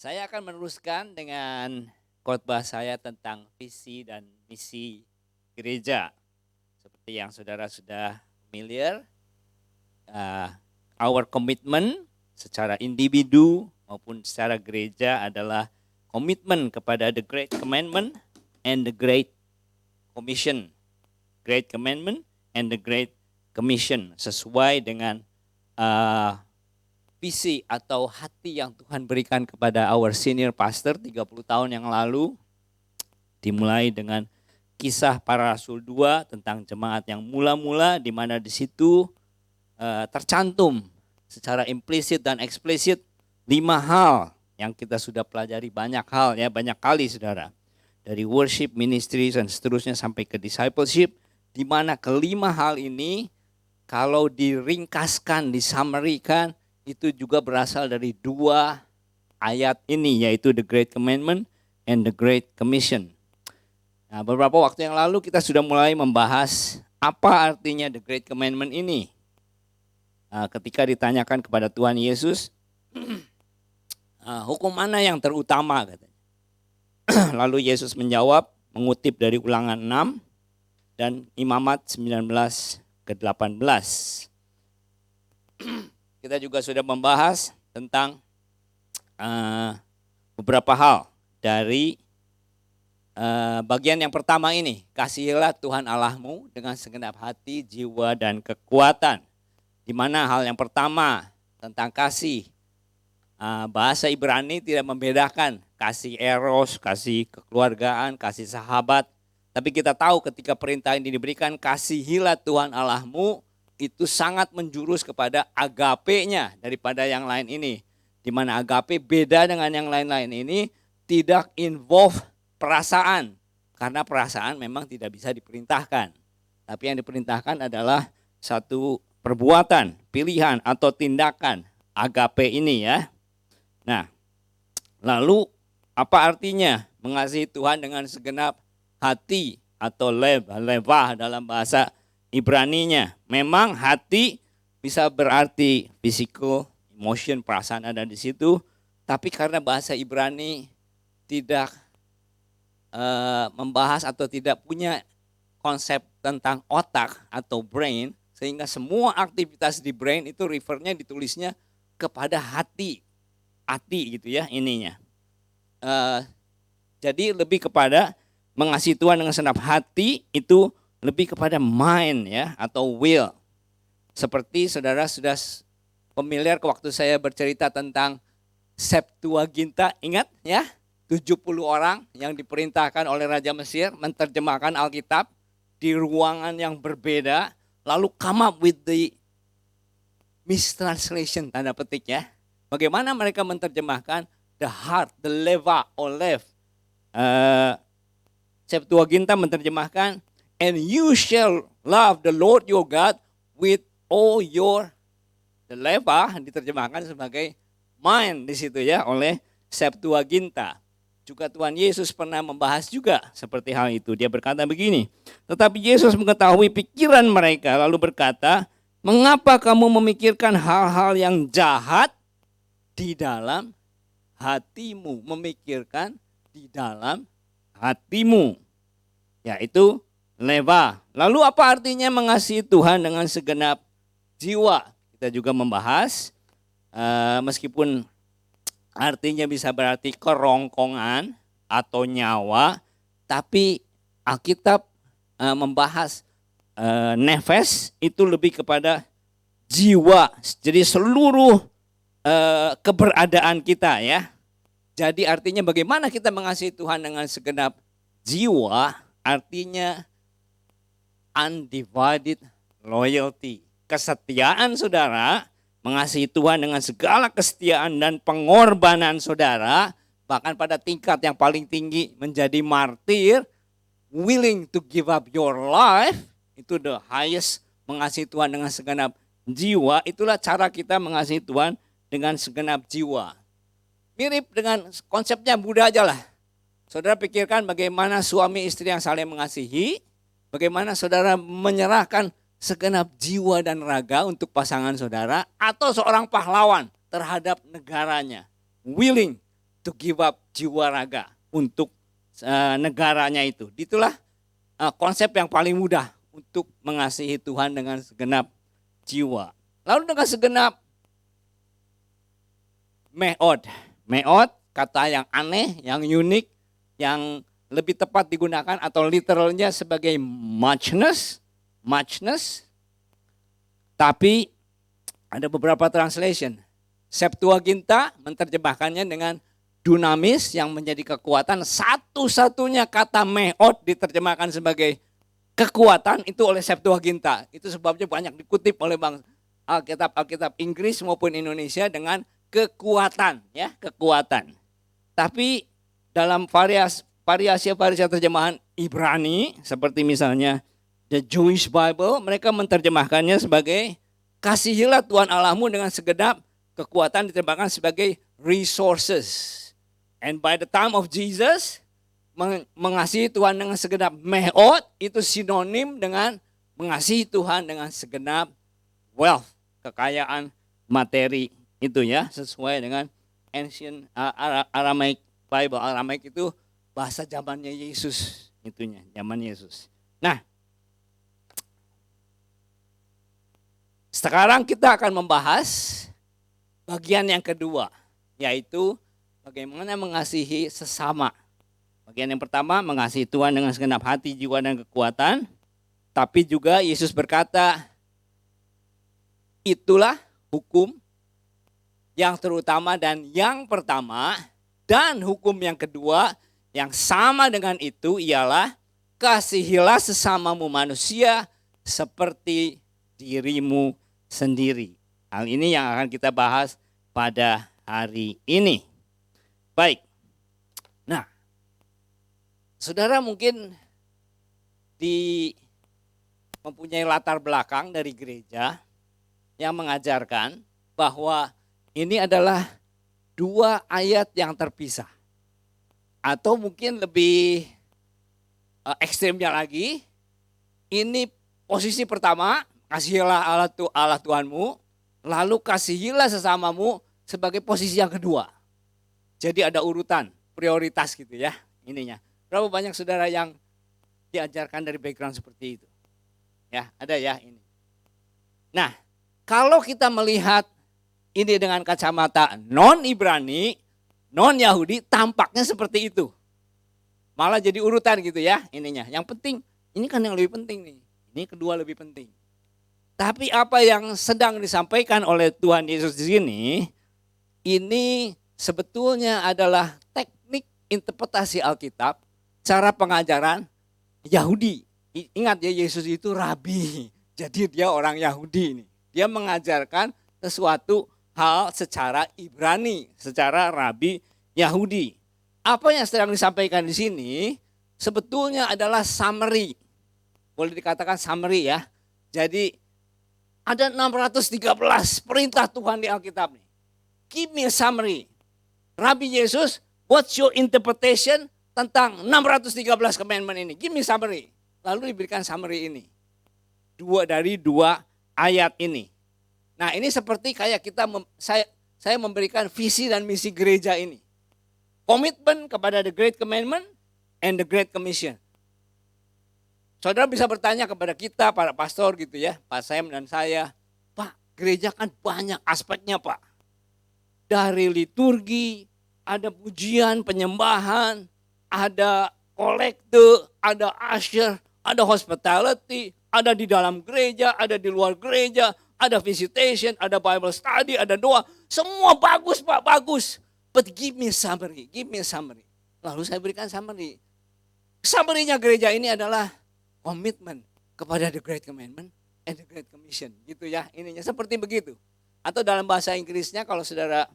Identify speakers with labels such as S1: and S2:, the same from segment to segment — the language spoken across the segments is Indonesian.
S1: Saya akan meneruskan dengan khotbah saya tentang visi dan misi gereja. Seperti yang saudara sudah familiar, uh, our commitment secara individu maupun secara gereja adalah komitmen kepada the Great Commandment and the Great Commission. Great Commandment and the Great Commission sesuai dengan visi atau hati yang Tuhan berikan kepada our senior pastor 30 tahun yang lalu. Dimulai dengan kisah para rasul 2 tentang jemaat yang mula-mula, di mana di situ tercantum secara implisit dan eksplisit 5 hal yang kita sudah pelajari, banyak hal ya, banyak kali saudara. Dari worship, ministry dan seterusnya sampai ke discipleship, di mana kelima hal ini kalau diringkaskan, disamarikan, itu juga berasal dari 2 ayat ini, yaitu the Great Commandment and the Great Commission. Nah, beberapa waktu yang lalu kita sudah mulai membahas apa artinya the Great Commandment ini. Ketika ditanyakan kepada Tuhan Yesus, hukum mana yang terutama katanya. Lalu Yesus menjawab mengutip dari Ulangan 6 dan Imamat 19 ke 18. Kita juga sudah membahas tentang beberapa hal dari bagian yang pertama ini. Kasihilah Tuhan Allahmu dengan segenap hati, jiwa, dan kekuatan. Di mana hal yang pertama tentang kasih, bahasa Ibrani tidak membedakan kasih eros, kasih kekeluargaan, kasih sahabat. Tapi kita tahu ketika perintah ini diberikan, kasihilah Tuhan Allahmu, itu sangat menjurus kepada agape-nya daripada yang lain ini. Di mana agape beda dengan yang lain-lain ini, tidak involve perasaan. Karena perasaan memang tidak bisa diperintahkan. Tapi yang diperintahkan adalah satu perbuatan, pilihan atau tindakan agape ini ya. Nah, lalu apa artinya mengasihi Tuhan dengan segenap hati atau levah dalam bahasa Ibraninya? Memang hati bisa berarti physical, emotion, perasaan ada di situ. Tapi karena bahasa Ibrani tidak membahas atau tidak punya konsep tentang otak atau brain, sehingga semua aktivitas di brain itu refernya ditulisnya kepada hati gitu ya ininya. Jadi lebih kepada mengasihi Tuhan dengan segenap hati itu lebih kepada mind ya atau will. Seperti saudara sudah familiar waktu saya bercerita tentang Septuaginta, ingat ya? 70 orang yang diperintahkan oleh Raja Mesir menerjemahkan Alkitab di ruangan yang berbeda, lalu come up with the mistranslation tanda petik ya. Bagaimana mereka menerjemahkan the heart, the leva or lev. Septuaginta menerjemahkan and you shall love the Lord your God with all your, the leva diterjemahkan sebagai mind di situ ya oleh Septuaginta. Juga Tuhan Yesus pernah membahas juga seperti hal itu. Dia berkata begini, tetapi Yesus mengetahui pikiran mereka lalu berkata, mengapa kamu memikirkan hal-hal yang jahat di dalam hatimu? Memikirkan di dalam hatimu. Yaitu leva. Lalu apa artinya mengasihi Tuhan dengan segenap jiwa? Kita juga membahas, meskipun artinya bisa berarti kerongkongan atau nyawa, tapi Alkitab membahas nefes itu lebih kepada jiwa. Jadi seluruh keberadaan kita ya. Jadi artinya bagaimana kita mengasihi Tuhan dengan segenap jiwa, artinya undivided loyalty. Kesetiaan saudara, mengasihi Tuhan dengan segala kesetiaan dan pengorbanan saudara, bahkan pada tingkat yang paling tinggi menjadi martir, willing to give up your life, itu the highest, mengasihi Tuhan dengan segenap jiwa. Itulah cara kita mengasihi Tuhan dengan segenap jiwa. Mirip dengan konsepnya Buddha aja lah. Saudara pikirkan bagaimana suami istri yang saling mengasihi, bagaimana saudara menyerahkan segenap jiwa dan raga untuk pasangan saudara, atau seorang pahlawan terhadap negaranya, willing to give up jiwa raga untuk negaranya itu. Itulah konsep yang paling mudah untuk mengasihi Tuhan dengan segenap jiwa. Lalu dengan segenap meod. Meod, kata yang aneh, yang unik, yang lebih tepat digunakan atau literalnya sebagai muchness. Tapi ada beberapa translation. Septuaginta menerjemahkannya dengan dunamis yang menjadi kekuatan. Satu-satunya kata meod diterjemahkan sebagai kekuatan itu oleh Septuaginta. Itu sebabnya banyak dikutip oleh Alkitab Inggris maupun Indonesia dengan kekuatan, ya, kekuatan. Tapi dalam variasi terjemahan Ibrani seperti misalnya The Jewish Bible, mereka menerjemahkannya sebagai kasihilah Tuhan Allahmu dengan segenap kekuatan, diterjemahkan sebagai resources. And by the time of Jesus, mengasihi Tuhan dengan segenap meod itu sinonim dengan mengasihi Tuhan dengan segenap wealth, kekayaan materi itu, ya, sesuai dengan ancient Aramaic Bible. Aramaic itu bahasa zamannya Yesus, itunya, zaman Yesus. Nah, sekarang kita akan membahas bagian yang kedua, yaitu bagaimana mengasihi sesama. Bagian yang pertama, mengasihi Tuhan dengan segenap hati, jiwa, dan kekuatan. Tapi juga Yesus berkata, itulah hukum yang terutama dan yang pertama, dan hukum yang kedua yang sama dengan itu ialah kasihilah sesamamu manusia seperti dirimu sendiri. Hal ini yang akan kita bahas pada hari ini. Baik. Nah, saudara mungkin mempunyai latar belakang dari gereja yang mengajarkan bahwa ini adalah dua ayat yang terpisah. Atau mungkin lebih ekstrimnya lagi, ini posisi pertama, kasihilah Allah Tuhanmu, lalu kasihilah sesamamu sebagai posisi yang kedua. Jadi ada urutan, prioritas gitu, ya, ininya. Berapa banyak saudara yang diajarkan dari background seperti itu? Ya, ada, ya, ini. Nah, kalau kita melihat ini dengan kacamata non-Ibrani, non-Yahudi, tampaknya seperti itu. Malah jadi urutan gitu, ya, ininya. Yang penting, ini kan yang lebih penting nih. Ini kedua lebih penting. Tapi apa yang sedang disampaikan oleh Tuhan Yesus di sini, ini sebetulnya adalah teknik interpretasi Alkitab, cara pengajaran Yahudi. Ingat ya, Yesus itu rabi. Jadi dia orang Yahudi ini. Dia mengajarkan sesuatu hal secara Ibrani, secara rabi Yahudi. Apa yang sedang disampaikan di sini sebetulnya adalah summary. Boleh dikatakan summary, ya. Jadi ada 613 perintah Tuhan di Alkitab nih. Give me a summary. Rabi Yesus, what's your interpretation tentang 613 commandment ini? Give me summary. Lalu diberikan summary ini. Dari dua ayat ini. Nah, ini seperti kayak saya memberikan visi dan misi gereja ini. Komitmen kepada the Great Commandment and the Great Commission. Saudara bisa bertanya kepada kita, para pastor gitu, ya, Pak Sam dan saya, Pak, gereja kan banyak aspeknya, Pak. Dari liturgi, ada pujian, penyembahan, ada kolekte, ada usher, ada hospitality, ada di dalam gereja, ada di luar gereja, ada visitation, ada Bible study, ada doa. Semua bagus, Pak, bagus. But give me summary, give me summary. Lalu saya berikan summary. Summary-nya gereja ini adalah komitmen kepada the Great Commandment and the Great Commission. Gitu, ya, ininya seperti begitu. Atau dalam bahasa Inggrisnya kalau saudara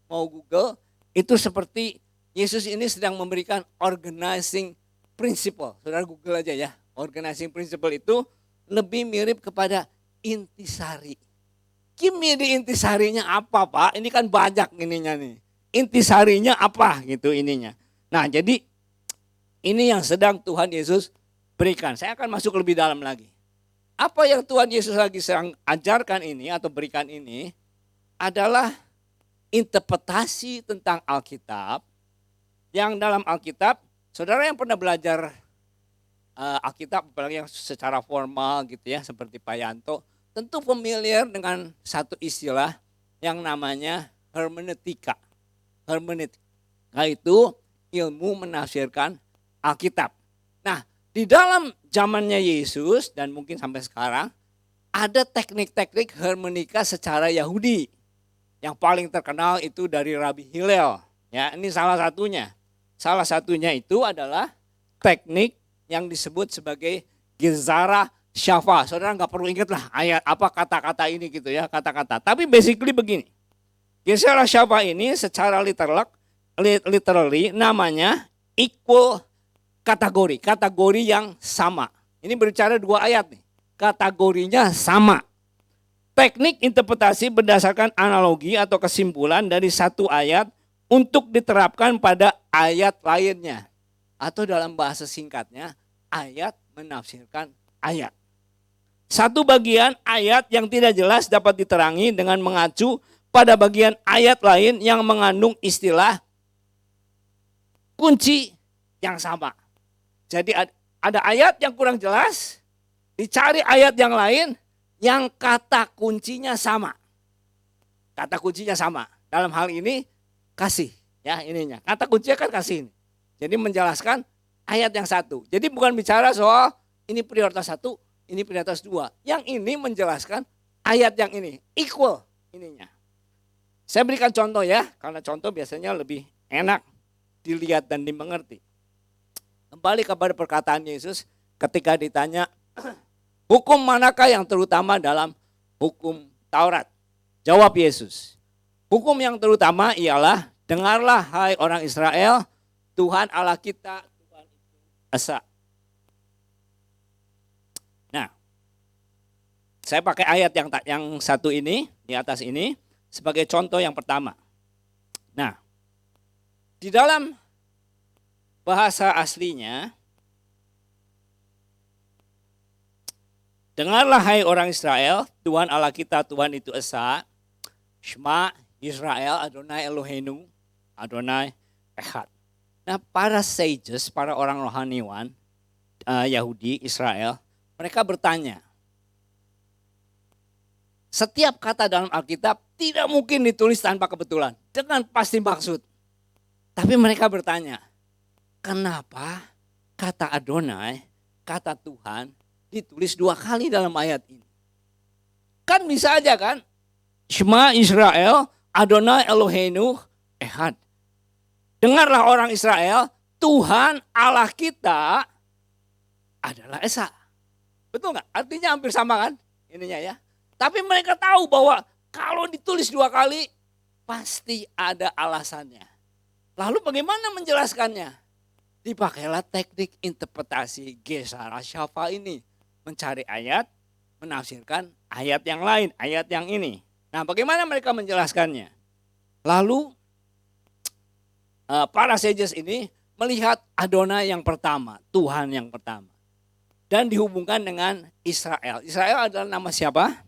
S1: mau Google, itu seperti Yesus ini sedang memberikan organizing principle. Saudara Google aja, ya. Organizing principle itu lebih mirip kepada intisari. Give me the intisarinya apa, Pak? Ini kan banyak ininya nih. Intisarinya apa gitu ininya. Nah, jadi ini yang sedang Tuhan Yesus berikan. Saya akan masuk lebih dalam lagi. Apa yang Tuhan Yesus lagi sedang ajarkan ini atau berikan ini adalah interpretasi tentang Alkitab yang dalam Alkitab, saudara yang pernah belajar Alkitab, apalagi yang secara formal gitu ya, seperti Pak Yanto, tentu familiar dengan satu istilah yang namanya hermeneutika. Hermeneutika itu ilmu menafsirkan Alkitab. Nah, di dalam zamannya Yesus dan mungkin sampai sekarang, ada teknik-teknik hermeneutika secara Yahudi. Yang paling terkenal itu dari Rabbi Hillel. Ya, ini salah satunya. Salah satunya itu adalah teknik yang disebut sebagai Gezerah Shavah. Saudara nggak perlu ingat lah ayat apa kata-kata ini gitu ya, kata-kata. Tapi basically begini. Gezerah Shavah ini secara literally namanya equal kategori yang sama. Ini berbicara 2 ayat nih. Kategorinya sama. Teknik interpretasi berdasarkan analogi atau kesimpulan dari satu ayat untuk diterapkan pada ayat lainnya. Atau dalam bahasa singkatnya, ayat menafsirkan ayat. Satu bagian ayat yang tidak jelas dapat diterangi dengan mengacu pada bagian ayat lain yang mengandung istilah kunci yang sama. Jadi ada ayat yang kurang jelas, dicari ayat yang lain yang kata kuncinya sama. Kata kuncinya sama. Dalam hal ini kasih, ya ininya. Kata kuncinya kan kasih ini. Jadi menjelaskan ayat yang satu. Jadi bukan bicara soal ini prioritas 1, ini prioritas 2. Yang ini menjelaskan ayat yang ini, equal ininya. Saya berikan contoh ya, karena contoh biasanya lebih enak dilihat dan dimengerti. Kembali kepada perkataan Yesus ketika ditanya, hukum manakah yang terutama dalam hukum Taurat? Jawab Yesus, hukum yang terutama ialah, dengarlah hai orang Israel, Tuhan Allah kita, Tuhan itu Esa. Nah, saya pakai ayat yang satu ini, di atas ini, sebagai contoh yang pertama. Nah, di dalam bahasa aslinya, dengarlah hai orang Israel, Tuhan Allah kita, Tuhan itu Esa. Shema Israel, Adonai Eloheinu, Adonai Echad. Nah, para sages, para orang rohaniwan Yahudi, Israel, mereka bertanya, setiap kata dalam Alkitab tidak mungkin ditulis tanpa kebetulan, dengan pasti maksud. Tapi mereka bertanya, kenapa kata Adonai, kata Tuhan, ditulis 2 kali dalam ayat ini? Kan bisa aja kan? Shema Israel, Adonai Eloheinu, Echad. Dengarlah orang Israel, Tuhan Allah kita adalah Esa. Betul nggak? Artinya hampir sama kan? Ininya ya. Tapi mereka tahu bahwa kalau ditulis 2 kali, pasti ada alasannya. Lalu bagaimana menjelaskannya? Dipakailah teknik interpretasi Gezerah Shavah ini. Mencari ayat, menafsirkan ayat yang lain, ayat yang ini. Nah, bagaimana mereka menjelaskannya? Lalu para sages ini melihat Adonai yang pertama, Tuhan yang pertama. Dan dihubungkan dengan Israel. Israel adalah nama siapa?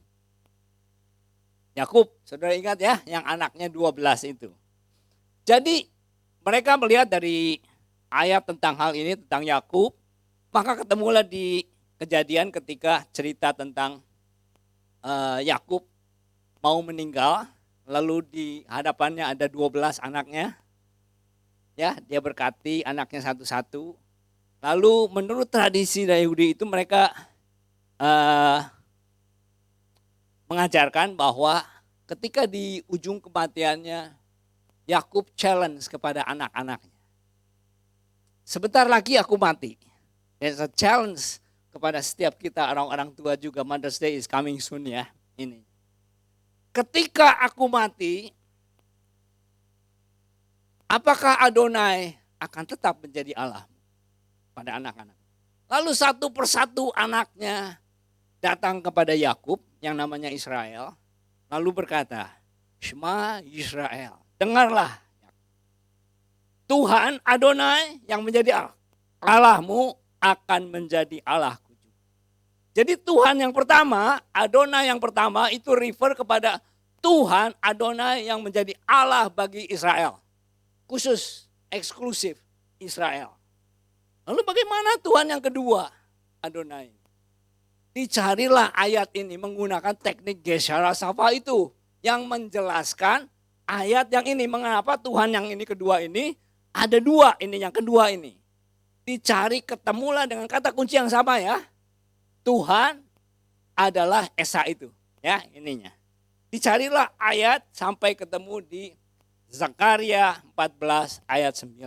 S1: Yakub. Saudara ingat ya, yang anaknya 12 itu. Jadi mereka melihat dari ayat tentang hal ini, tentang Yakub, maka ketemulah di Kejadian ketika cerita tentang Yakub mau meninggal, lalu di hadapannya ada 12 anaknya. Ya, dia berkati anaknya satu-satu. Lalu menurut tradisi Yahudi itu mereka mengajarkan bahwa ketika di ujung kematiannya Yakub challenge kepada anak-anaknya. Sebentar lagi aku mati. There's a challenge kepada setiap kita orang-orang tua juga. Mother's Day is coming soon ya. Ini. Ketika aku mati, apakah Adonai akan tetap menjadi Allah pada anak-anak? Lalu satu persatu anaknya datang kepada Yakub yang namanya Israel, lalu berkata, Shema Israel, dengarlah Tuhan Adonai yang menjadi Allahmu akan menjadi Allahku. Jadi Tuhan yang pertama, Adonai yang pertama itu refer kepada Tuhan Adonai yang menjadi Allah bagi Israel. Khusus eksklusif Israel. Lalu bagaimana Tuhan yang kedua? Adonai. Dicarilah ayat ini menggunakan teknik Gesara Safa itu yang menjelaskan ayat yang ini. Mengapa Tuhan yang ini kedua ini ada dua ini yang kedua ini. Dicari ketemulah dengan kata kunci yang sama ya. Tuhan adalah Esa itu ya ininya. Dicarilah ayat sampai ketemu di Zakaria 14 ayat 9.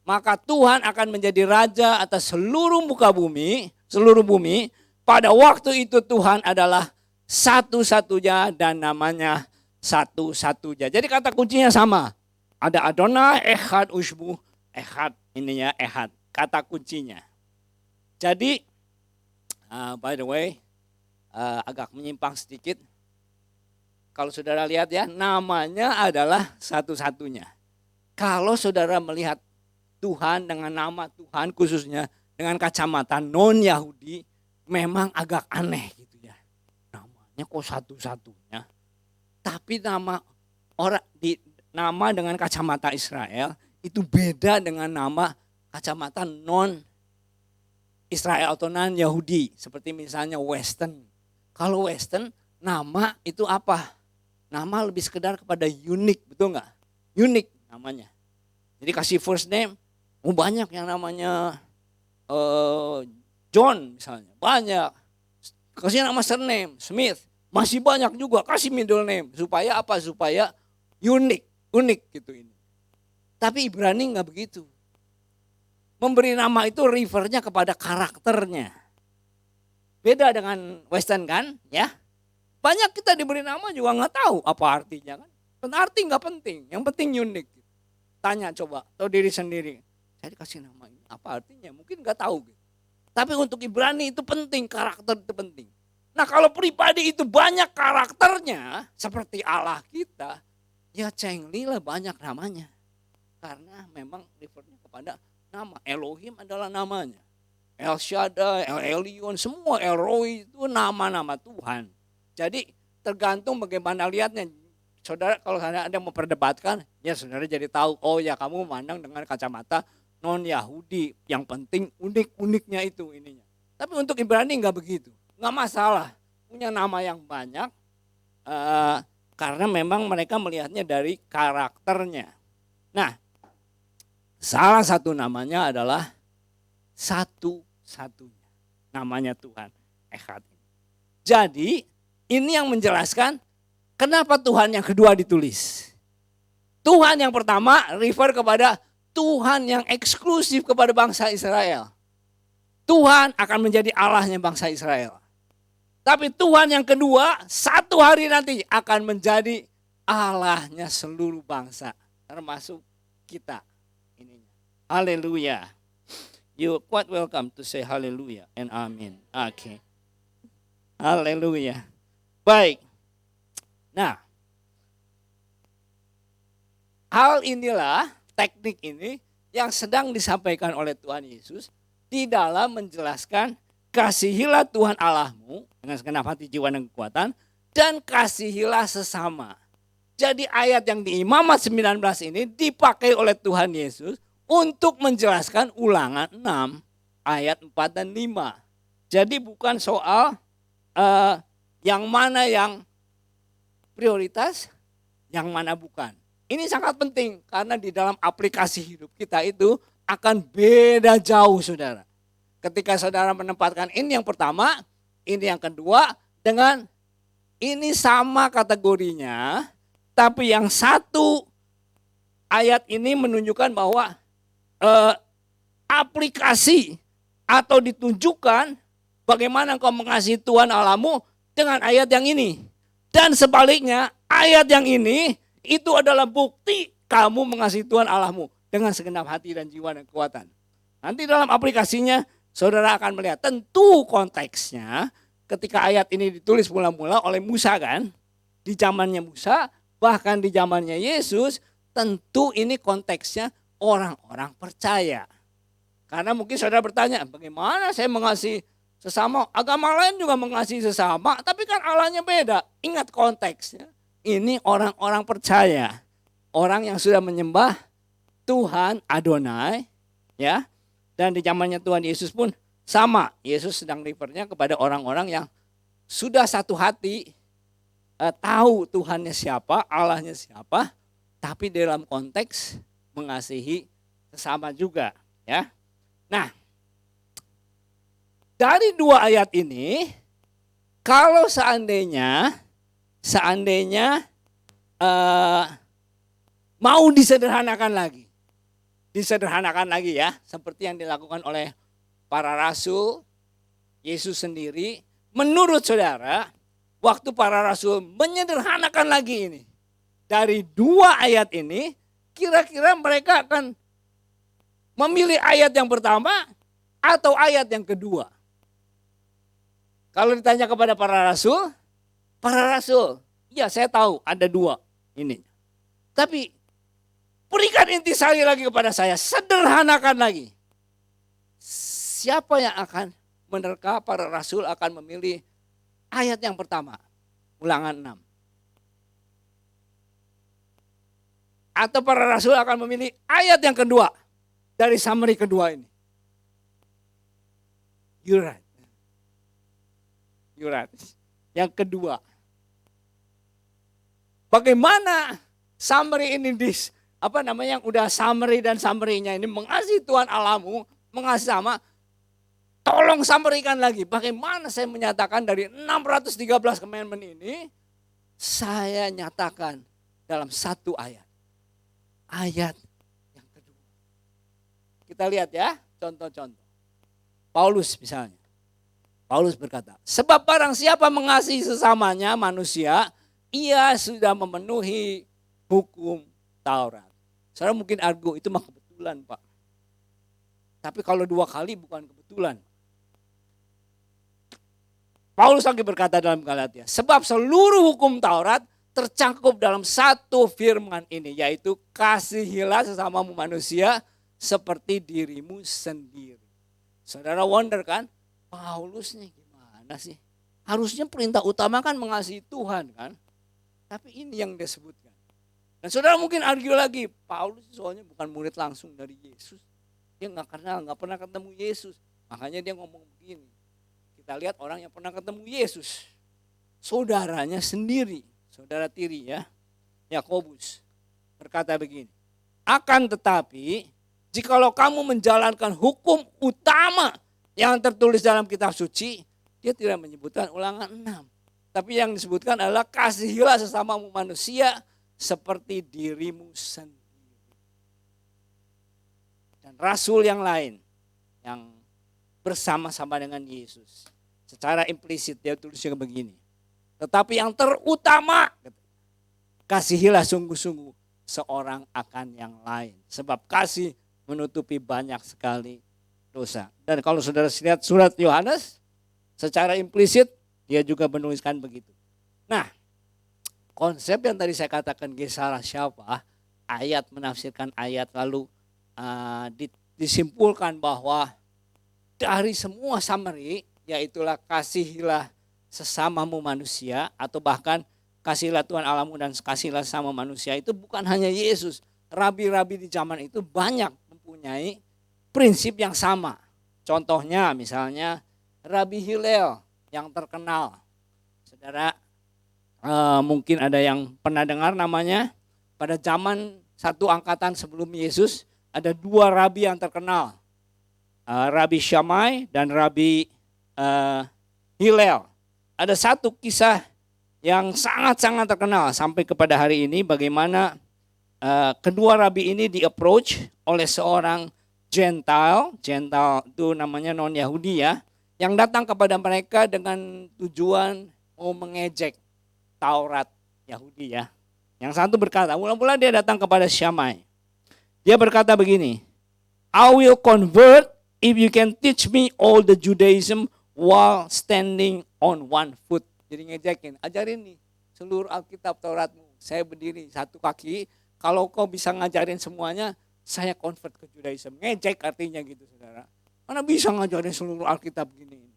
S1: Maka Tuhan akan menjadi raja atas seluruh muka bumi, seluruh bumi. Pada waktu itu Tuhan adalah satu-satunya dan namanya satu-satunya. Jadi kata kuncinya sama. Ada Adonai, Echad, Ushbu, Echad. Ininya Echad, kata kuncinya. Jadi, by the way, agak menyimpang sedikit. Kalau saudara lihat ya, namanya adalah satu-satunya. Kalau saudara melihat Tuhan dengan nama Tuhan khususnya dengan kacamata non-Yahudi memang agak aneh gitu ya. Namanya kok satu-satunya. Tapi nama dengan kacamata Israel itu beda dengan nama kacamata non-Israel atau non-Yahudi. Seperti misalnya Western. Kalau Western nama itu apa? Nama lebih sekedar kepada unik, betul nggak? Unik namanya. Jadi kasih first name. Banyak yang namanya John misalnya, banyak. Kasih nama surname, Smith, masih banyak juga. Kasih middle name, supaya apa? Supaya unik gitu ini. Tapi Ibrani nggak begitu. Memberi nama itu refernya kepada karakternya. Beda dengan Western kan, ya. Banyak kita diberi nama juga nggak tahu apa artinya kan. Arti nggak penting, yang penting unik. Tanya coba, tahu diri sendiri. Saya dikasih nama ini, apa artinya? Mungkin nggak tahu. Gitu. Tapi untuk Ibrani itu penting, karakter itu penting. Nah kalau pribadi itu banyak karakternya, seperti Allah kita, ya cengli lah banyak namanya. Karena memang refernya kepada nama. Elohim adalah namanya. El Shaddai, El Elyon, semua El Roi itu nama-nama Tuhan. Jadi tergantung bagaimana lihatnya. Saudara kalau ada yang memperdebatkan, ya saudara jadi tahu, oh ya kamu memandang dengan kacamata non-Yahudi, yang penting unik-uniknya itu ininya. Tapi untuk Ibrani enggak begitu, enggak masalah punya nama yang banyak karena memang mereka melihatnya dari karakternya. Nah, salah satu namanya adalah satu-satunya, namanya Tuhan Echad. Jadi ini yang menjelaskan kenapa Tuhan yang kedua ditulis. Tuhan yang pertama refer kepada Tuhan yang eksklusif kepada bangsa Israel. Tuhan akan menjadi Allahnya bangsa Israel. Tapi Tuhan yang kedua satu hari nanti akan menjadi Allahnya seluruh bangsa. Termasuk kita. Haleluya. You quite welcome to say haleluya and amin. Okay. Haleluya. Baik. Nah. Hal inilah teknik ini yang sedang disampaikan oleh Tuhan Yesus di dalam menjelaskan kasihilah Tuhan Allahmu dengan segenap hati, jiwa dan kekuatan dan kasihilah sesama. Jadi ayat yang di Imamat 19 ini dipakai oleh Tuhan Yesus untuk menjelaskan Ulangan 6 ayat 4 dan 5. Jadi bukan soal yang mana yang prioritas, yang mana bukan. Ini sangat penting karena di dalam aplikasi hidup kita itu akan beda jauh saudara. Ketika saudara menempatkan ini yang pertama, ini yang kedua dengan ini sama kategorinya. Tapi yang satu ayat ini menunjukkan bahwa aplikasi atau ditunjukkan bagaimana engkau mengasihi Tuhan Allahmu dengan ayat yang ini. Dan sebaliknya ayat yang ini itu adalah bukti kamu mengasihi Tuhan Allahmu dengan segenap hati dan jiwa dan kekuatan. Nanti dalam aplikasinya saudara akan melihat tentu konteksnya ketika ayat ini ditulis mula-mula oleh Musa kan. Di zamannya Musa bahkan di zamannya Yesus tentu ini konteksnya orang-orang percaya. Karena mungkin saudara bertanya bagaimana saya mengasihi sesama, agama lain juga mengasihi sesama tapi kan Allahnya beda. Ingat konteksnya. Ini orang-orang percaya, orang yang sudah menyembah Tuhan Adonai, ya. Dan di zamannya Tuhan Yesus pun sama. Yesus sedang refernya kepada orang-orang yang sudah satu hati, tahu Tuhannya siapa, Allahnya siapa, tapi dalam konteks mengasihi sesama juga, ya. Nah, dari dua ayat ini, kalau seandainya mau disederhanakan lagi ya, seperti yang dilakukan oleh para rasul, Yesus sendiri, menurut saudara, waktu para rasul menyederhanakan lagi ini, dari dua ayat ini, kira-kira mereka akan memilih ayat yang pertama atau ayat yang kedua? Kalau ditanya kepada para rasul, ya saya tahu ada dua ini. Tapi berikan intisari lagi kepada saya, sederhanakan lagi. Siapa yang akan menerka para rasul akan memilih ayat yang pertama, Ulangan 6. Atau para rasul akan memilih ayat yang kedua dari summary kedua ini. You're right. Yang kedua. Bagaimana summary ini yang udah summary dan summary-nya ini mengasihi Tuhan Allahmu, mengasihi sama. Tolong summary-kan lagi. Bagaimana saya menyatakan dari 613 commandment ini, saya nyatakan dalam satu ayat. Ayat yang kedua. Kita lihat ya, contoh-contoh. Paulus misalnya. Paulus berkata, sebab barang siapa mengasihi sesamanya manusia, ia sudah memenuhi hukum Taurat. Saudara mungkin argo, itu mah kebetulan Pak. Tapi kalau dua kali bukan kebetulan. Paulus lagi berkata dalam Galatia, sebab seluruh hukum Taurat tercakup dalam satu firman ini, yaitu kasihilah sesamamu manusia seperti dirimu sendiri. Saudara wonder kan, Paulus nih gimana sih? Harusnya perintah utama kan mengasihi Tuhan kan. Tapi ini yang dia sebutkan. Dan saudara mungkin argue lagi, Paulus soalnya bukan murid langsung dari Yesus. Dia gak pernah ketemu Yesus. Makanya dia ngomong begini. Kita lihat orang yang pernah ketemu Yesus. Saudaranya sendiri, saudara tiri ya, Yakobus berkata begini. Akan tetapi, jikalau kamu menjalankan hukum utama yang tertulis dalam kitab suci, dia tidak menyebutkan Ulangan 6. Tapi yang disebutkan adalah kasihilah sesamamu manusia seperti dirimu sendiri. Dan rasul yang lain yang bersama-sama dengan Yesus, secara implisit dia tulisnya begini. Tetapi yang terutama, kasihilah sungguh-sungguh seorang akan yang lain. Sebab kasih menutupi banyak sekali dosa. Dan kalau saudara lihat surat Yohanes, secara implisit dia juga menuliskan begitu. Nah, konsep yang tadi saya katakan Gesara siapa, ayat menafsirkan ayat lalu disimpulkan bahwa dari semua summary, yaitulah kasihilah sesamamu manusia, atau bahkan kasihilah Tuhan Allahmu dan kasihilah sesama manusia, itu bukan hanya Yesus. Rabi-rabi di zaman itu banyak mempunyai prinsip yang sama. Contohnya misalnya Rabi Hillel yang terkenal. Saudara mungkin ada yang pernah dengar namanya. Pada zaman satu angkatan sebelum Yesus ada dua rabi yang terkenal. Rabi Shammai dan Rabi Hillel. Ada satu kisah yang sangat-sangat terkenal sampai kepada hari ini, bagaimana kedua rabi ini di-approach oleh seorang Gentile itu namanya non-Yahudi ya, yang datang kepada mereka dengan tujuan mau mengejek Taurat Yahudi ya. Yang satu berkata, mula-mula dia datang kepada Shammai. Dia berkata begini, I will convert if you can teach me all the Judaism while standing on one foot. Jadi ngejekin, ajarin nih seluruh Alkitab Tauratmu. Saya berdiri satu kaki, kalau kau bisa ngajarin semuanya, saya convert ke Judaism. Ngejek artinya gitu saudara. Mana bisa ngajarin seluruh Alkitab gini.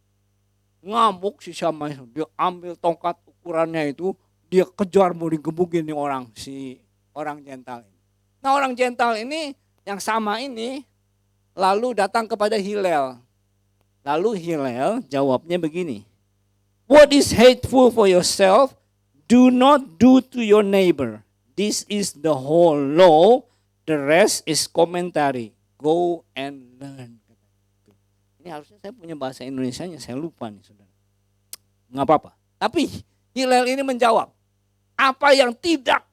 S1: Ngamuk si Shammai, dia ambil tongkat ukurannya itu, dia kejar mau digebukin nih si orang Gentile ini. Nah orang Gentile ini yang sama ini lalu datang kepada Hillel. Lalu Hillel jawabnya begini. What is hateful for yourself, do not do to your neighbor. This is the whole law, the rest is commentary. Go and learn. Ini harusnya saya punya bahasa Indonesianya, saya lupa nih saudara. Nggak apa-apa. Tapi Hillel ini menjawab, apa yang tidak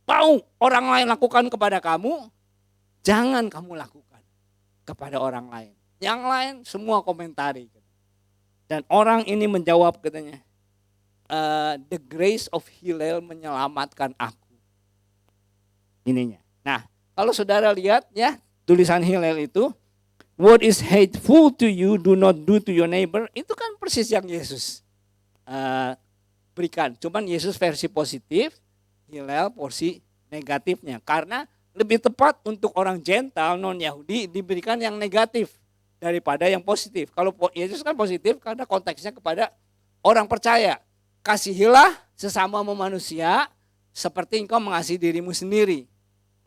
S1: mau orang lain lakukan kepada kamu, jangan kamu lakukan kepada orang lain. Yang lain semua komentari. Dan orang ini menjawab katanya, the grace of Hillel menyelamatkan aku. Ininya. Nah, kalau saudara lihat ya tulisan Hillel itu, what is hateful to you, do not do to your neighbor. Itu kan persis yang Yesus berikan. Cuman Yesus versi positif, Hillel porsi negatifnya. Karena lebih tepat untuk orang Gentile non-Yahudi diberikan yang negatif daripada yang positif. Kalau Yesus kan positif karena konteksnya kepada orang percaya. Kasihilah sesama manusia seperti engkau mengasihi dirimu sendiri.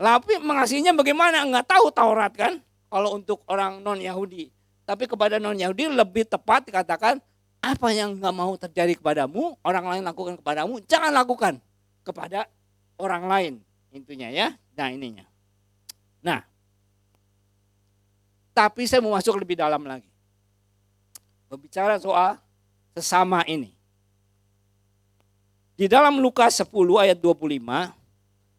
S1: Tapi mengasihinya bagaimana? Enggak tahu Taurat kan? Kalau untuk orang non-Yahudi. Tapi kepada non-Yahudi lebih tepat dikatakan, apa yang enggak mau terjadi kepadamu, orang lain lakukan kepadamu, jangan lakukan kepada orang lain. Intinya ya. Nah ininya. Nah. Tapi saya mau masuk lebih dalam lagi. Berbicara soal sesama ini. Di dalam Lukas 10 ayat 25,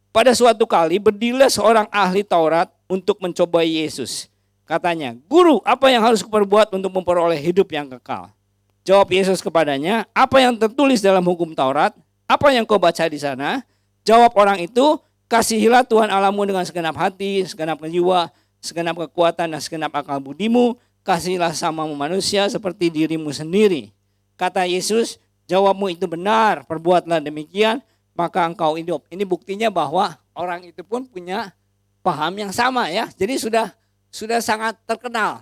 S1: pada suatu kali berdirilah seorang ahli Taurat untuk mencobai Yesus. Katanya, Guru, apa yang harus kuperbuat untuk memperoleh hidup yang kekal? Jawab Yesus kepadanya, apa yang tertulis dalam hukum Taurat? Apa yang kau baca di sana? Jawab orang itu, kasihilah Tuhan Allahmu dengan segenap hati, segenap jiwa, segenap kekuatan dan segenap akal budimu, kasihilah samamu manusia seperti dirimu sendiri. Kata Yesus, jawabmu itu benar, perbuatlah demikian, maka engkau hidup. Ini buktinya bahwa orang itu pun punya paham yang sama ya. Jadi sudah sangat terkenal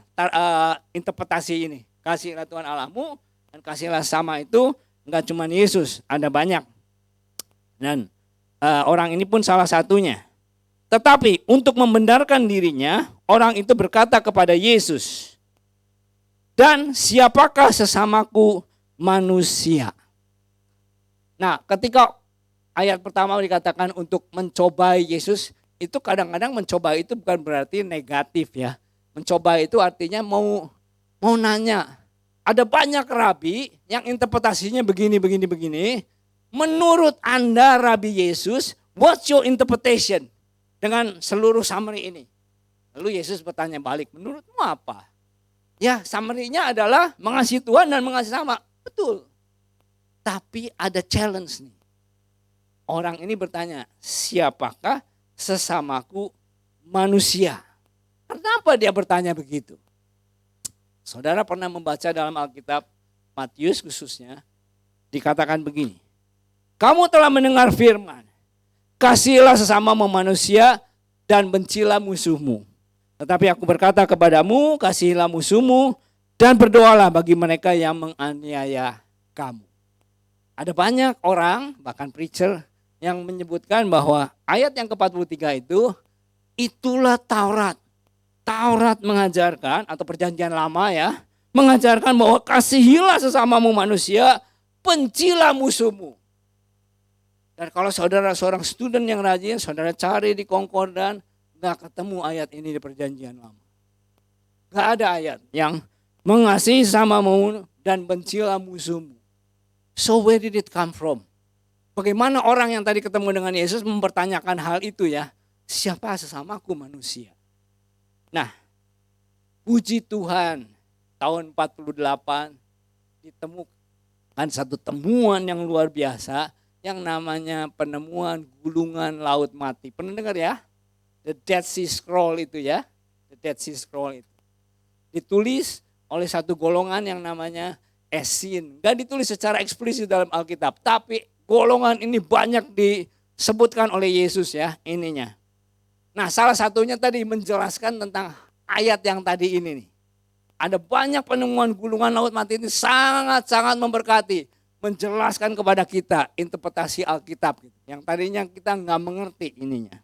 S1: interpretasi ini. Kasihilah Tuhan Allahmu dan kasihilah sama itu enggak cuma Yesus, ada banyak. Dan orang ini pun salah satunya. Tetapi untuk membenarkan dirinya, orang itu berkata kepada Yesus, dan siapakah sesamaku manusia? Nah, ketika ayat pertama dikatakan untuk mencobai Yesus, itu kadang-kadang mencoba itu bukan berarti negatif ya. Mencoba itu artinya mau nanya. Ada banyak rabi yang interpretasinya begini. Menurut Anda Rabi Yesus, what's your interpretation? Dengan seluruh summary ini. Lalu Yesus bertanya balik, menurutmu apa? Ya, summary-nya adalah mengasihi Tuhan dan mengasihi sama. Betul. Tapi ada challenge nih. Orang ini bertanya, siapakah sesamaku manusia? Kenapa dia bertanya begitu? Saudara pernah membaca dalam Alkitab, Matius khususnya, dikatakan begini. Kamu telah mendengar firman. Kasihilah sesama manusia dan bencilah musuhmu. Tetapi aku berkata kepadamu, kasihilah musuhmu dan berdoalah bagi mereka yang menganiaya kamu. Ada banyak orang, bahkan preacher, yang menyebutkan bahwa ayat yang ke-43 itu, itulah Taurat. Taurat mengajarkan, atau perjanjian lama ya, mengajarkan bahwa kasihilah sesamamu manusia, bencilah musuhmu. Dan kalau saudara seorang student yang rajin, saudara cari di konkordan, gak ketemu ayat ini di perjanjian lama. Gak ada ayat yang mengasihi samamu dan bencilah musuhmu. So where did it come from? Bagaimana orang yang tadi ketemu dengan Yesus mempertanyakan hal itu ya? Siapa sesamaku manusia? Nah, puji Tuhan, tahun 48 ditemukan satu temuan yang luar biasa yang namanya penemuan gulungan laut mati. Pernah dengar ya? The Dead Sea Scroll itu ya. The Dead Sea Scroll itu. Ditulis oleh satu golongan yang namanya Essin. Gak ditulis secara eksplisit dalam Alkitab. Tapi golongan ini banyak disebutkan oleh Yesus ya ininya. Nah salah satunya tadi menjelaskan tentang ayat yang tadi ini nih. Ada banyak penemuan gulungan laut mati ini sangat-sangat memberkati. Menjelaskan kepada kita interpretasi Alkitab. Yang tadinya kita nggak mengerti ininya.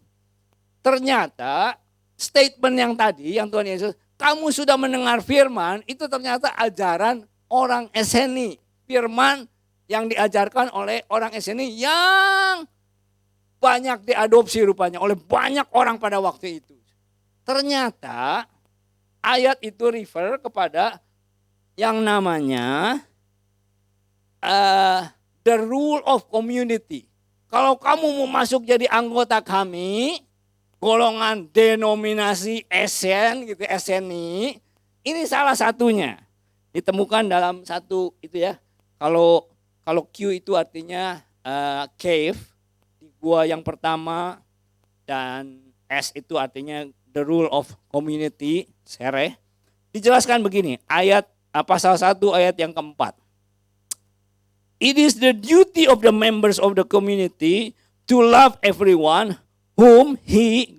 S1: Ternyata statement yang tadi, yang Tuhan Yesus, kamu sudah mendengar firman, itu ternyata ajaran orang Eseni. Firman yang diajarkan oleh orang Eseni yang banyak diadopsi rupanya oleh banyak orang pada waktu itu. Ternyata ayat itu refer kepada yang namanya the rule of community. Kalau kamu mau masuk jadi anggota kami, golongan denominasi Esen gitu, Eseni, ini salah satunya. Ditemukan dalam satu itu ya. Kalau Q itu artinya cave, di gua yang pertama, dan S itu artinya the rule of community, Sereh. Dijelaskan begini, pasal 1 ayat yang keempat. It is the duty of the members of the community to love everyone whom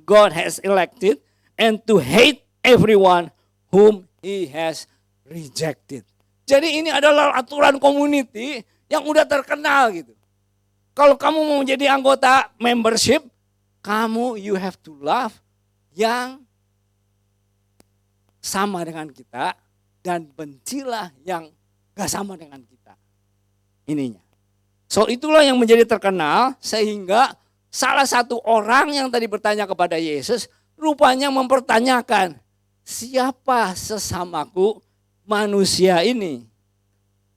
S1: God has elected and to hate everyone whom He has rejected. Jadi ini adalah aturan community yang udah terkenal gitu. Kalau kamu mau menjadi anggota membership, you have to love yang sama dengan kita dan bencilah yang gak sama dengan kita. Ininya. So itulah yang menjadi terkenal sehingga salah satu orang yang tadi bertanya kepada Yesus rupanya mempertanyakan, siapa sesamaku manusia ini?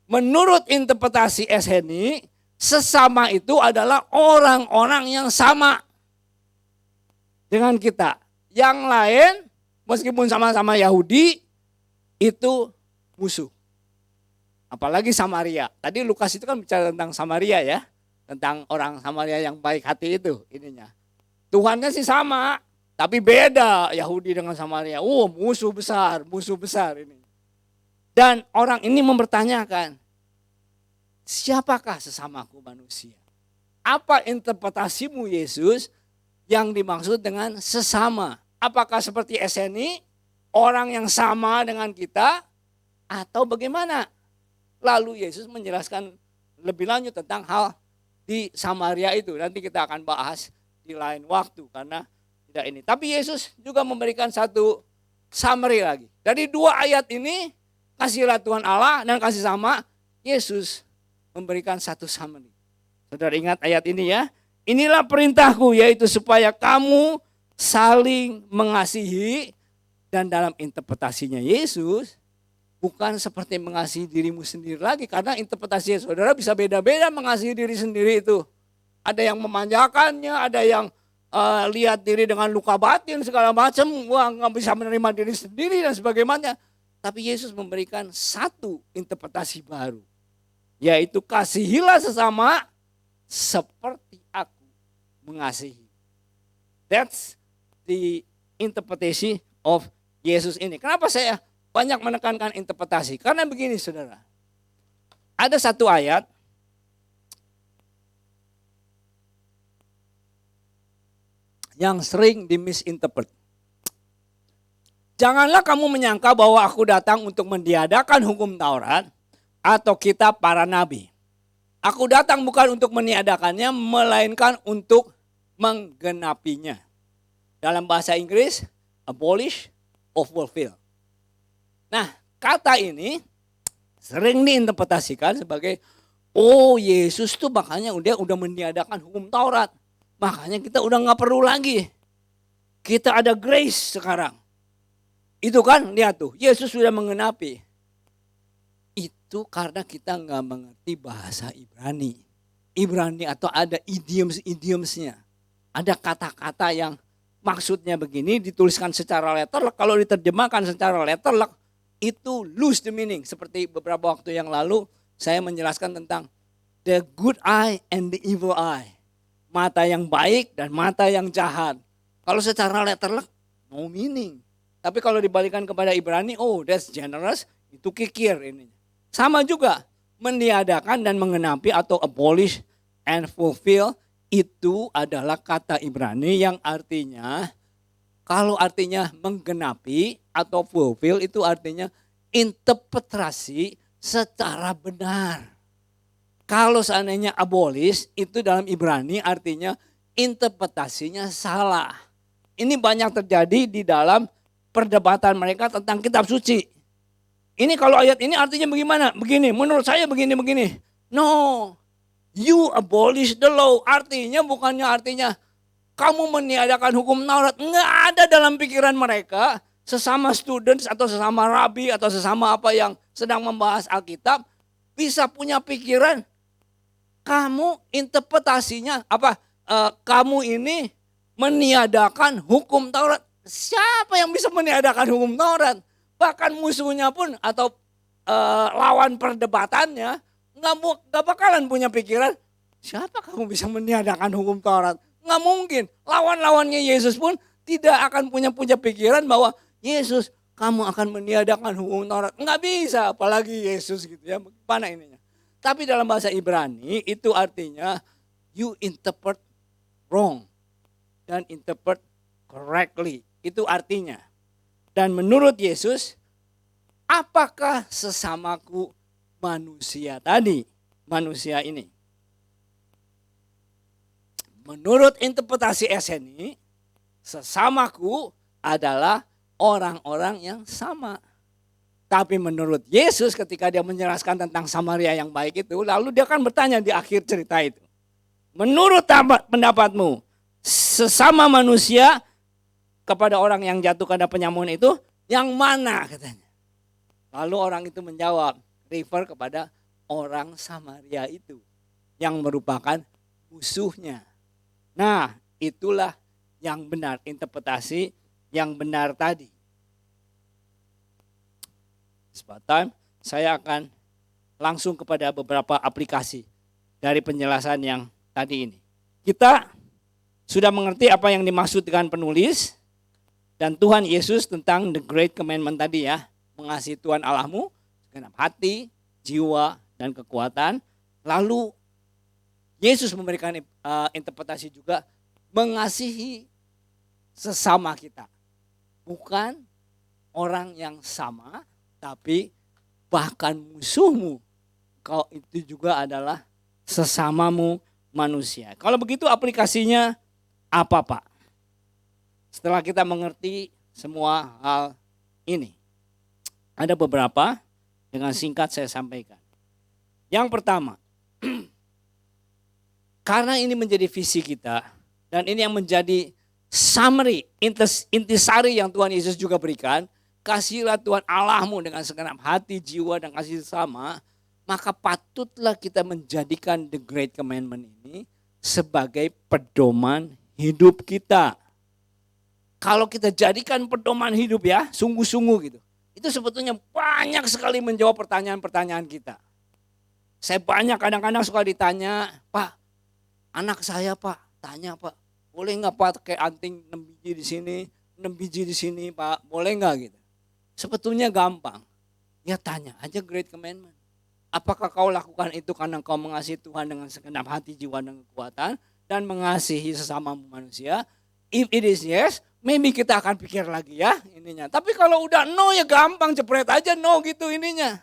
S1: Menurut interpretasi Eseni, sesama itu adalah orang-orang yang sama dengan kita. Yang lain meskipun sama-sama Yahudi itu musuh. Apalagi Samaria. Tadi Lukas itu kan bicara tentang Samaria ya. Tentang orang Samaria yang baik hati itu ininya. Tuhannya sih sama, tapi beda Yahudi dengan Samaria. Musuh besar ini. Dan orang ini mempertanyakan, siapakah sesamaku manusia? Apa interpretasimu Yesus yang dimaksud dengan sesama? Apakah seperti Eseni, orang yang sama dengan kita, atau bagaimana? Lalu Yesus menjelaskan lebih lanjut tentang hal di Samaria itu. Nanti kita akan bahas di lain waktu karena tidak ini. Tapi Yesus juga memberikan satu summary lagi. Dari dua ayat ini, kasihlah Tuhan Allah dan kasih sama, Yesus memberikan satu summary. Saudara ingat ayat ini ya. Inilah perintahku, yaitu supaya kamu saling mengasihi. Dan dalam interpretasinya Yesus, bukan seperti mengasihi dirimu sendiri lagi. Karena interpretasi saudara bisa beda-beda mengasihi diri sendiri itu. Ada yang memanjakannya, ada yang lihat diri dengan luka batin segala macam. Nggak bisa menerima diri sendiri dan sebagainya. Tapi Yesus memberikan satu interpretasi baru. Yaitu kasihilah sesama seperti aku mengasihi. That's the interpretation of Yesus ini. Kenapa saya banyak menekankan interpretasi? Karena begini saudara. Ada satu ayat yang sering dimisinterpret. Janganlah kamu menyangka bahwa aku datang untuk meniadakan hukum Taurat atau kitab para nabi. Aku datang bukan untuk meniadakannya, melainkan untuk menggenapinya. Dalam bahasa Inggris, abolish or fulfill. Nah, kata ini sering diinterpretasikan sebagai, Yesus tuh makanya udah meniadakan hukum Taurat. Makanya kita udah gak perlu lagi. Kita ada grace sekarang. Itu kan, lihat tuh, Yesus sudah menggenapi. Itu karena kita gak mengerti bahasa Ibrani. Ibrani atau ada idioms-idiomsnya. Ada kata-kata yang maksudnya begini dituliskan secara letterlock. Kalau diterjemahkan secara letterlock, itu lose the meaning. Seperti beberapa waktu yang lalu saya menjelaskan tentang the good eye and the evil eye. Mata yang baik dan mata yang jahat. Kalau secara letterlock, no meaning. Tapi kalau dibalikan kepada Ibrani, that's generous, itu kikir ini. Sama juga, meniadakan dan mengenapi atau abolish and fulfill, itu adalah kata Ibrani yang artinya, kalau artinya menggenapi atau fulfill itu artinya interpretasi secara benar. Kalau seandainya abolish itu dalam Ibrani artinya interpretasinya salah. ini banyak terjadi di dalam perdebatan mereka tentang kitab suci. Ini kalau ayat ini artinya bagaimana? Begini, menurut saya begini. No, you abolish the law. Artinya bukannya artinya kamu meniadakan hukum Taurat. Nggak ada dalam pikiran mereka, sesama students atau sesama rabi atau sesama apa yang sedang membahas Alkitab, bisa punya pikiran, kamu interpretasinya apa? Kamu ini meniadakan hukum Taurat. Siapa yang bisa meniadakan hukum Taurat? Bahkan musuhnya pun atau lawan perdebatannya nggak bakalan punya pikiran, siapa kamu bisa meniadakan hukum Taurat? Nggak mungkin. Lawan-lawannya Yesus pun tidak akan punya pikiran bahwa Yesus, kamu akan meniadakan hukum Taurat. Nggak bisa, apalagi Yesus gitu ya. Mana ininya? Tapi dalam bahasa Ibrani itu artinya you interpret wrong dan interpret correctly. Itu artinya. Dan menurut Yesus, apakah sesamaku manusia tadi? Manusia ini. Menurut interpretasi SNI, sesamaku adalah orang-orang yang sama. Tapi menurut Yesus ketika dia menjelaskan tentang Samaria yang baik itu, lalu dia akan bertanya di akhir cerita itu. Menurut pendapatmu, sesama manusia kepada orang yang jatuh karena penyamun itu, yang mana katanya? Lalu orang itu menjawab, refer kepada orang Samaria itu yang merupakan musuhnya. Nah, itulah yang benar, interpretasi yang benar tadi. Sebentar, saya akan langsung kepada beberapa aplikasi dari penjelasan yang tadi ini. Kita sudah mengerti apa yang dimaksud dengan penulis dan Tuhan Yesus tentang the great commandment tadi ya. Mengasihi Tuhan Allahmu segenap hati, jiwa, dan kekuatan. Lalu Yesus memberikan interpretasi juga mengasihi sesama kita. Bukan orang yang sama, tapi bahkan musuhmu. Kau itu juga adalah sesamamu manusia. Kalau begitu aplikasinya apa Pak? Setelah kita mengerti semua hal ini. Ada beberapa dengan singkat saya sampaikan. Yang pertama, karena ini menjadi visi kita dan ini yang menjadi summary, intisari yang Tuhan Yesus juga berikan, kasihilah Tuhan Allahmu dengan segenap hati, jiwa, dan kasih sesama, maka patutlah kita menjadikan the great commandment ini sebagai pedoman hidup kita. Kalau kita jadikan pedoman hidup ya, sungguh-sungguh gitu. Itu sebetulnya banyak sekali menjawab pertanyaan-pertanyaan kita. Saya banyak kadang-kadang suka ditanya, Pak, anak saya Pak, tanya Pak, boleh nggak Pak pakai anting 6 biji di sini, 6 biji di sini Pak, boleh nggak gitu. Sebetulnya gampang, ya tanya aja great commandment. Apakah kau lakukan itu karena kau mengasihi Tuhan dengan segenap hati, jiwa, dan kekuatan, dan mengasihi sesamamu manusia? If it is yes, maybe kita akan pikir lagi ya ininya. Tapi kalau udah no ya gampang, jepret aja no gitu ininya.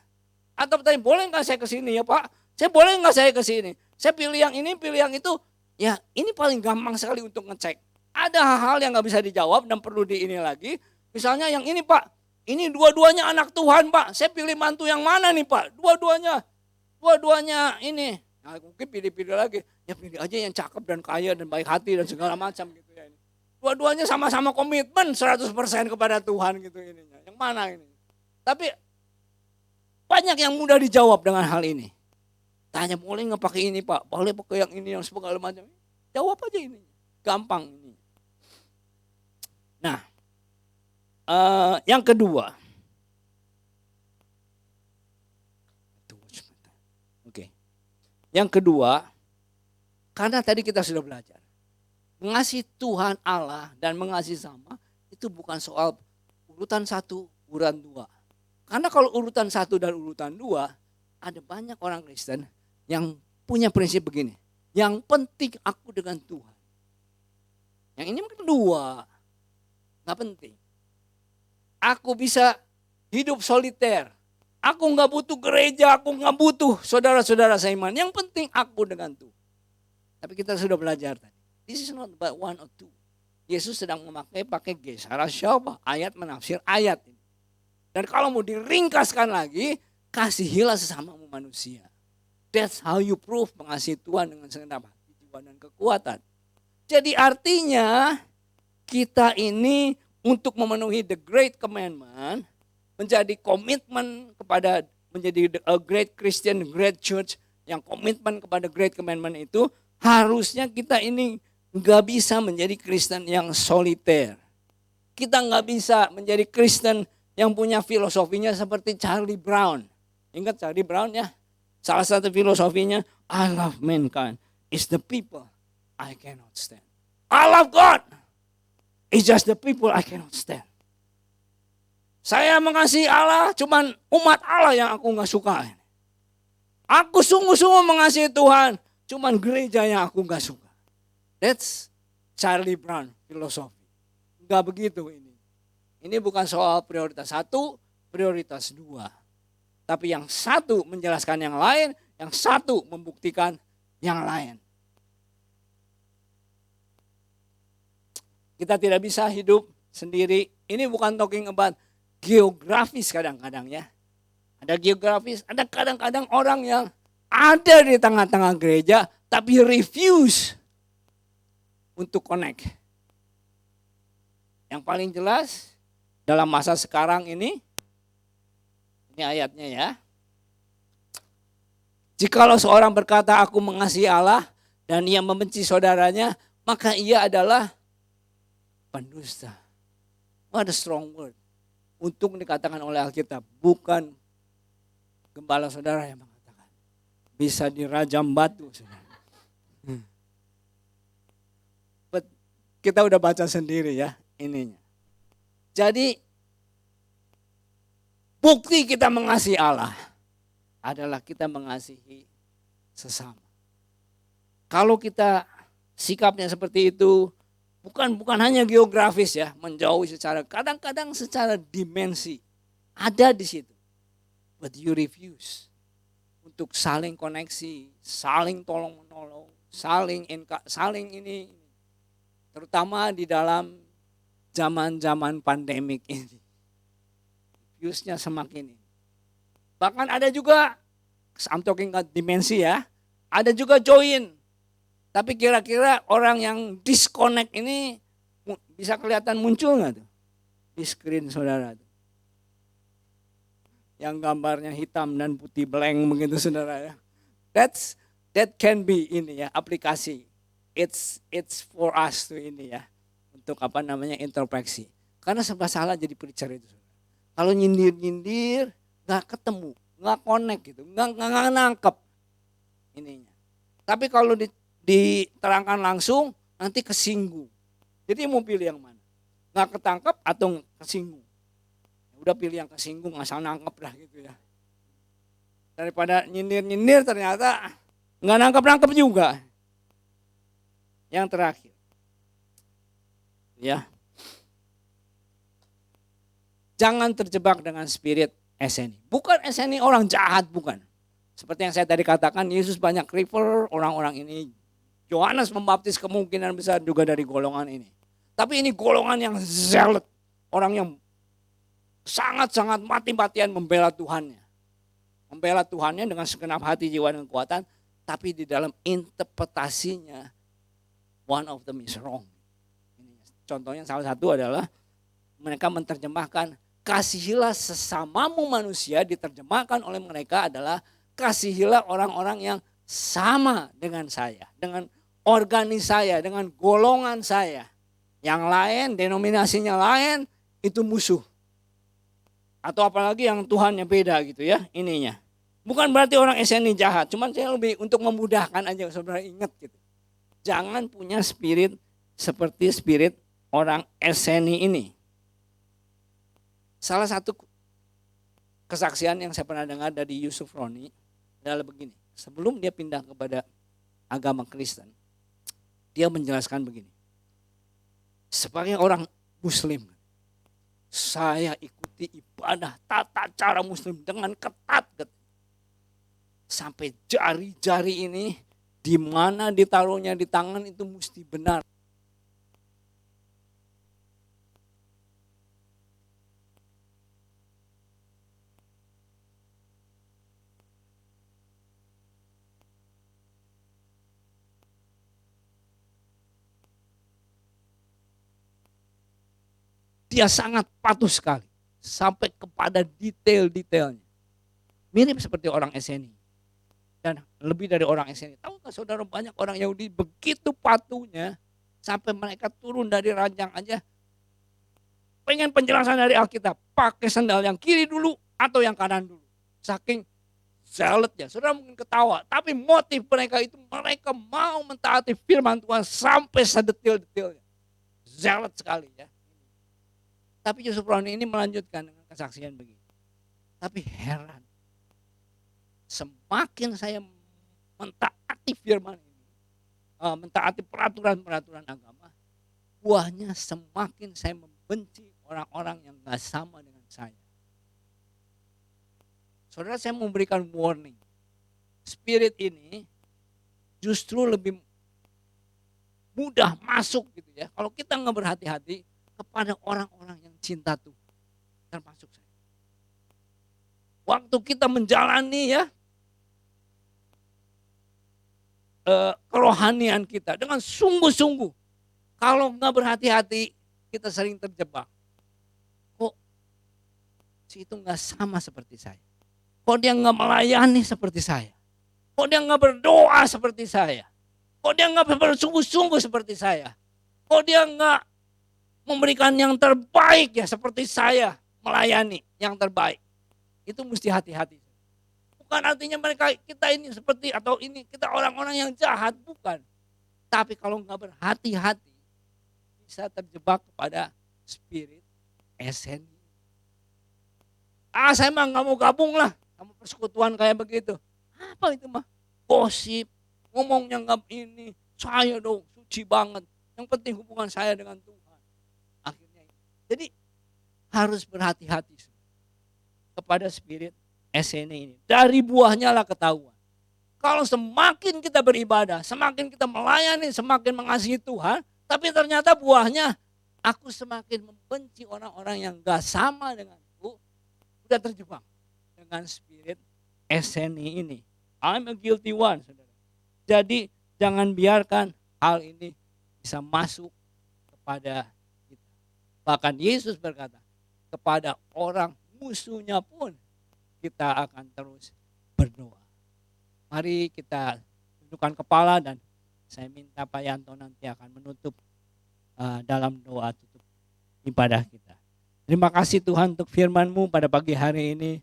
S1: Atau bertanya, boleh nggak saya ke sini ya Pak? Saya boleh nggak saya ke sini? Saya pilih yang ini, pilih yang itu. Ya ini paling gampang sekali untuk ngecek. Ada hal-hal yang nggak bisa dijawab dan perlu di ini lagi. Misalnya yang ini Pak, ini dua-duanya anak Tuhan Pak. Saya pilih mantu yang mana nih Pak? Dua-duanya ini. Nah mungkin pilih-pilih lagi. Ya pilih aja yang cakep dan kaya dan baik hati dan segala macam gitu ya. Dua-duanya sama-sama komitmen 100% kepada Tuhan gitu ininya. Yang mana ini? Tapi banyak yang mudah dijawab dengan hal ini. Tanya boleh nggak pakai ini Pak? Boleh pakai yang ini yang segala macam. Jawab aja ini. Gampang ini. Nah, yang kedua. Oke. Yang kedua, karena tadi kita sudah belajar. Mengasihi Tuhan Allah dan mengasihi sama itu bukan soal urutan 1, urutan 2. Karena kalau urutan 1 dan urutan 2 ada banyak orang Kristen yang punya prinsip begini. Yang penting aku dengan Tuhan. Yang ini kedua, gak penting. Aku bisa hidup soliter. Aku gak butuh gereja, aku gak butuh saudara-saudara seiman. Yang penting aku dengan Tuhan. Tapi kita sudah belajar tadi. This is not about 1 or 2. Yesus sedang pakai gesara syabah, ayat menafsir ayat. Dan kalau mau diringkaskan lagi, kasihilah sesamamu manusia. That's how you prove mengasihi Tuhan dengan segenap hati, jiwa, dan kekuatan. Jadi artinya kita ini untuk memenuhi the great commandment, menjadi komitmen kepada menjadi a great Christian, great church, yang komitmen kepada great commandment itu, harusnya kita ini nggak bisa menjadi Kristen yang soliter. Kita nggak bisa menjadi Kristen yang punya filosofinya seperti Charlie Brown. Ingat Charlie Brown ya? Salah satu filosofinya, I love mankind, it's the people I cannot stand. I love God, it's just the people I cannot stand. Saya mengasihi Allah, cuman umat Allah yang aku nggak suka. Aku sungguh-sungguh mengasihi Tuhan, cuman gereja yang aku nggak suka. That's Charlie Brown filosofi. Enggak begitu ini. Ini bukan soal prioritas satu, prioritas dua. Tapi yang satu menjelaskan yang lain, yang satu membuktikan yang lain. Kita tidak bisa hidup sendiri. Ini bukan talking about geografis kadang-kadang ya. Ada geografis, ada kadang-kadang orang yang ada di tengah-tengah gereja tapi refuse untuk connect. Yang paling jelas dalam masa sekarang ini ayatnya ya. Jikalau seorang berkata aku mengasihi Allah dan ia membenci saudaranya, maka ia adalah pendusta. What a strong word. Untuk dikatakan oleh Alkitab, bukan gembala saudara yang mengatakan. Bisa dirajam batu saudara. Kita udah baca sendiri ya ininya. Jadi bukti kita mengasihi Allah adalah kita mengasihi sesama. Kalau kita sikapnya seperti itu, bukan hanya geografis ya, menjauhi secara kadang-kadang secara dimensi ada di situ. But you refuse untuk saling koneksi, saling tolong menolong, saling ini. Terutama di dalam zaman-zaman pandemik ini. Refuse-nya semakin ini. Bahkan ada juga, I'm talking about dimensi ya, ada juga join. Tapi kira-kira orang yang disconnect ini bisa kelihatan muncul nggak tuh? Di screen saudara tuh. Yang gambarnya hitam dan putih blank begitu saudara ya. That can be ini ya, aplikasi. It's for us tuh ini ya. Untuk introspeksi. Karena serba salah jadi preacher itu. Kalau nyindir nggak ketemu, nggak connect gitu, nggak nangkep ininya. Tapi kalau diterangkan langsung nanti kesinggung. Jadi mau pilih yang mana? Nggak ketangkep atau kesinggung? Udah pilih yang kesinggung, asal nangkep lah gitu ya. Daripada nyindir ternyata nggak nangkep juga. Yang terakhir, ya, jangan terjebak dengan spirit SNI. Bukan SNI orang jahat, bukan. Seperti yang saya tadi katakan, Yesus banyak refer orang-orang ini. Yohanes membaptis kemungkinan besar juga dari golongan ini. Tapi ini golongan yang zealot, orang yang sangat-sangat mati-matian membela Tuhannya. Membela Tuhannya dengan segenap hati, jiwa, dan kekuatan. Tapi di dalam interpretasinya, one of them is wrong. Contohnya salah satu adalah mereka menerjemahkan kasihilah sesamamu manusia, diterjemahkan oleh mereka adalah kasihilah orang-orang yang sama dengan saya, dengan organis saya, dengan golongan saya. Yang lain, denominasinya lain, itu musuh. Atau apalagi yang Tuhannya beda gitu ya, ininya. Bukan berarti orang SNI jahat, cuman saya lebih untuk memudahkan aja saudara ingat gitu. Jangan punya spirit seperti spirit orang SNI ini. Salah satu kesaksian yang saya pernah dengar dari Yusuf Roni adalah begini. Sebelum dia pindah kepada agama Kristen, dia menjelaskan begini. Sebagai orang Muslim, saya ikuti ibadah tata cara Muslim dengan ketat. Sampai jari-jari ini di mana ditaruhnya di tangan itu mesti benar. dia sangat patuh sekali. Sampai kepada detail-detailnya. Mirip seperti orang Eseni. Dan lebih dari orang Eseni. Tahu nggak saudara, banyak orang Yahudi begitu patuhnya. Sampai mereka turun dari ranjang aja. Pengen penjelasan dari Alkitab. Pakai sandal yang kiri dulu atau yang kanan dulu. Saking zealotnya. Saudara mungkin ketawa. Tapi motif mereka itu, mereka mau mentaati firman Tuhan sampai sedetil-detilnya. Zealot sekali ya. Tapi Yusuf Ronnie ini melanjutkan dengan kesaksian begini. Tapi heran. Semakin saya mentaati firman ini, mentaati peraturan-peraturan agama, buahnya semakin saya membenci orang-orang yang gak sama dengan saya. Saudara, saya memberikan warning. Spirit ini justru lebih mudah masuk gitu ya. Kalau kita gak berhati-hati kepada orang-orang yang cinta Tuhan. Termasuk saya. Waktu kita menjalani ya kerohanian kita dengan sungguh-sungguh. Kalau nggak berhati-hati kita sering terjebak. Kok si itu nggak sama seperti saya? Kok dia nggak melayani seperti saya? Kok dia nggak berdoa seperti saya? Kok dia nggak bersungguh-sungguh seperti saya? Kok dia nggak memberikan yang terbaik ya seperti saya melayani yang terbaik? Itu mesti hati-hati. Bukan artinya kita ini seperti atau ini kita orang-orang yang jahat, bukan. Tapi kalau nggak berhati-hati bisa terjebak kepada spirit Eseni. Saya mah nggak mau gabung lah sama persekutuan kayak begitu. Apa itu mah? Gosip, ngomongnya nggak ini. Saya dong suci banget. Yang penting hubungan saya dengan Tuhan. Akhirnya, jadi harus berhati-hati kepada spirit Eseni ini. Dari buahnya lah ketahuan. Kalau semakin kita beribadah, semakin kita melayani, semakin mengasihi Tuhan, tapi ternyata buahnya aku semakin membenci orang-orang yang gak sama denganku, udah terjebak dengan spirit Eseni ini. I'm a guilty one, saudara. Jadi jangan biarkan hal ini bisa masuk kepada kita. Bahkan Yesus berkata, kepada orang musuhnya pun kita akan terus berdoa. Mari kita tundukkan kepala dan saya minta Pak Yanto nanti akan menutup dalam doa tutup ibadah kita. Terima kasih Tuhan untuk firman-Mu pada pagi hari ini.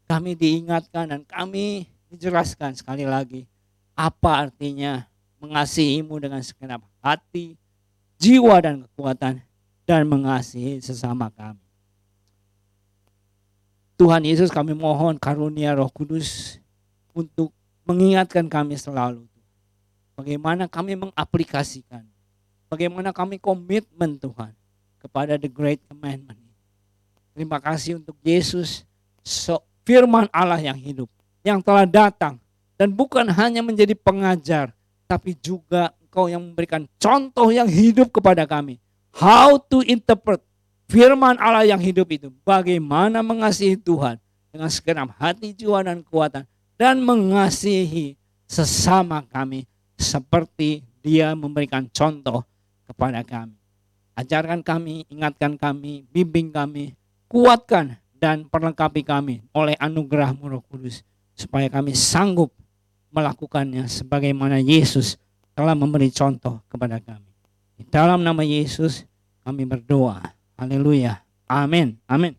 S1: Kami diingatkan dan kami dijelaskan sekali lagi apa artinya mengasihi-Mu dengan segenap hati, jiwa dan kekuatan, dan mengasihi sesama kami. Tuhan Yesus, kami mohon karunia Roh Kudus untuk mengingatkan kami selalu bagaimana kami mengaplikasikan, bagaimana kami komitmen Tuhan kepada the great commandment. Terima kasih untuk Yesus, firman Allah yang hidup, yang telah datang dan bukan hanya menjadi pengajar, tapi juga Engkau yang memberikan contoh yang hidup kepada kami. How to interpret firman Allah yang hidup itu. Bagaimana mengasihi Tuhan dengan segenap hati, jiwa, dan kekuatan. Dan mengasihi sesama kami seperti Dia memberikan contoh kepada kami. Ajarkan kami, ingatkan kami, bimbing kami, kuatkan dan perlengkapi kami oleh anugerah-Mu Roh Kudus. Supaya kami sanggup melakukannya sebagaimana Yesus telah memberi contoh kepada kami. Di dalam nama Yesus kami berdoa. Haleluya. Amin. Amin.